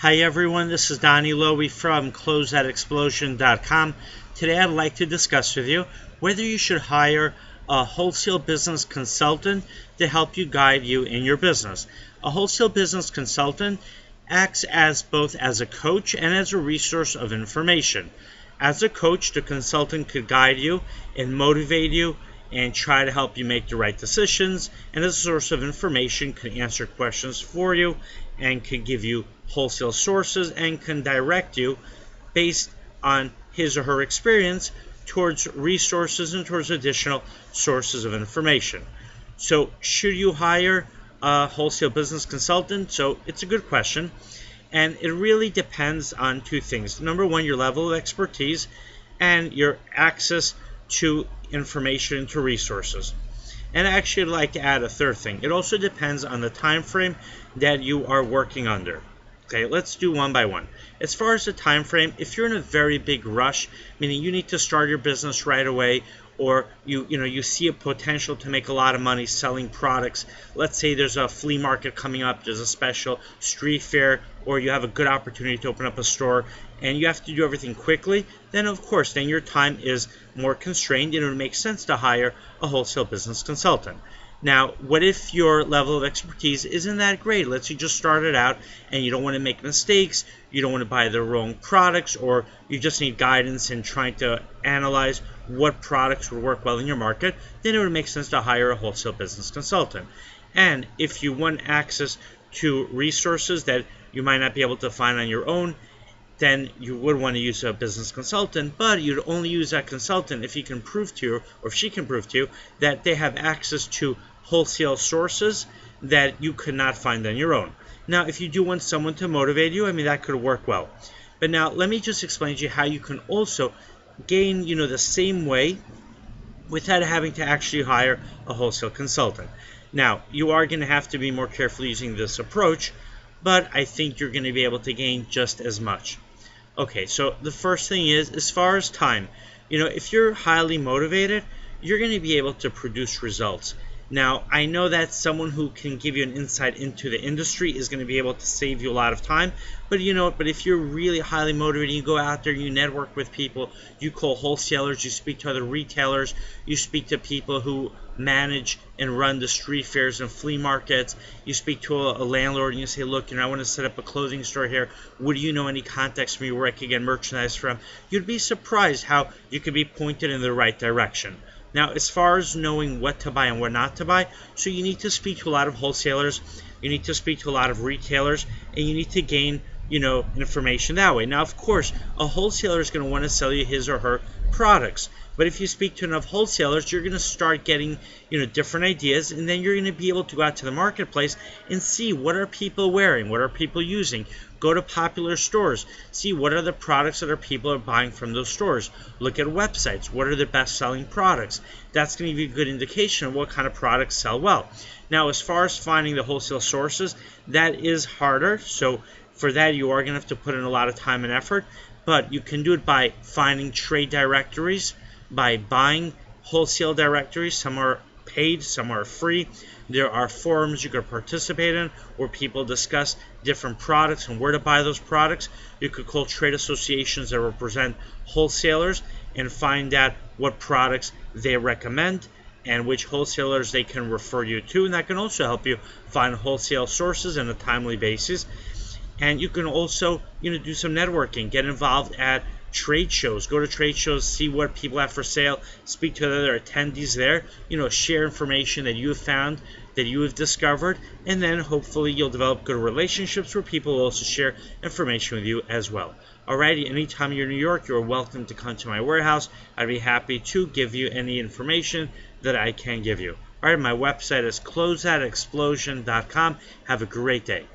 Hi everyone, this is Donny Lowy from Closeout Today I'd like to discuss with you whether you should hire a wholesale business consultant to help you guide you in your business. A wholesale business consultant acts as both as a coach and as a resource of information. As a coach, the consultant could guide you and motivate you and try to help you make the right decisions, and as a source of information can answer questions for you and can give you wholesale sources and can direct you based on his or her experience towards resources and towards additional sources of information. So should you hire a wholesale business consultant? So it's a good question, and it really depends on two things. Number one, your level of expertise and your access to information, to resources. And actually, I'd like to add a third thing. It also depends on the time frame that you are working under. Okay, let's do one by one. As far as the time frame, if you're in a very big rush, meaning you need to start your business right away, or you see a potential to make a lot of money selling products. Let's say there's a flea market coming up, there's a special street fair, or you have a good opportunity to open up a store and you have to do everything quickly, then of course, then your time is more constrained and it would make sense to hire a wholesale business consultant. Now, what if your level of expertise isn't that great? Let's say you just started out and you don't want to make mistakes, you don't want to buy the wrong products, or you just need guidance in trying to analyze what products would work well in your market, then it would make sense to hire a wholesale business consultant. And if you want access to resources that you might not be able to find on your own, then you would want to use a business consultant, but you'd only use that consultant if he can prove to you, or if she can prove to you, that they have access to wholesale sources that you could not find on your own. Now, if you do want someone to motivate you, that could work well. But now, let me just explain to you how you can also gain, the same way without having to actually hire a wholesale consultant. Now, you are going to have to be more careful using this approach, but I think you're going to be able to gain just as much. Okay, so the first thing is, as far as time, if you're highly motivated, you're going to be able to produce results. Now, I know that someone who can give you an insight into the industry is going to be able to save you a lot of time, but but if you're really highly motivated, you go out there, you network with people, you call wholesalers, you speak to other retailers, you speak to people who manage and run the street fairs and flea markets, you speak to a landlord and you say, look, I want to set up a clothing store here, would you know any contacts for me where I could get merchandise from? You'd be surprised how you could be pointed in the right direction. Now, as far as knowing what to buy and what not to buy, so you need to speak to a lot of wholesalers, you need to speak to a lot of retailers, and you need to gain, information that way. Now, of course, a wholesaler is going to want to sell you his or her products. But if you speak to enough wholesalers, you're going to start getting, different ideas, and then you're going to be able to go out to the marketplace and see what are people wearing, what are people using. Go to popular stores, see what are the products that people are buying from those stores. Look at websites, what are the best-selling products. That's going to give you a good indication of what kind of products sell well. Now, as far as finding the wholesale sources, that is harder. So for that, you are going to have to put in a lot of time and effort, but you can do it by finding trade directories, by buying wholesale directories. Some are paid, some are free. There are forums you could participate in where people discuss different products and where to buy those products. You could call trade associations that represent wholesalers and find out what products they recommend and which wholesalers they can refer you to, and that can also help you find wholesale sources on a timely basis. And you can also do some networking, get involved at trade shows, go to trade shows, see what people have for sale, speak to other attendees there, share information that you have found, that you have discovered, and then hopefully you'll develop good relationships where people will also share information with you as well. Alrighty, anytime you're in New York, you're welcome to come to my warehouse. I'd be happy to give you any information that I can give you. Alright, my website is closeoutexplosion.com. Have a great day.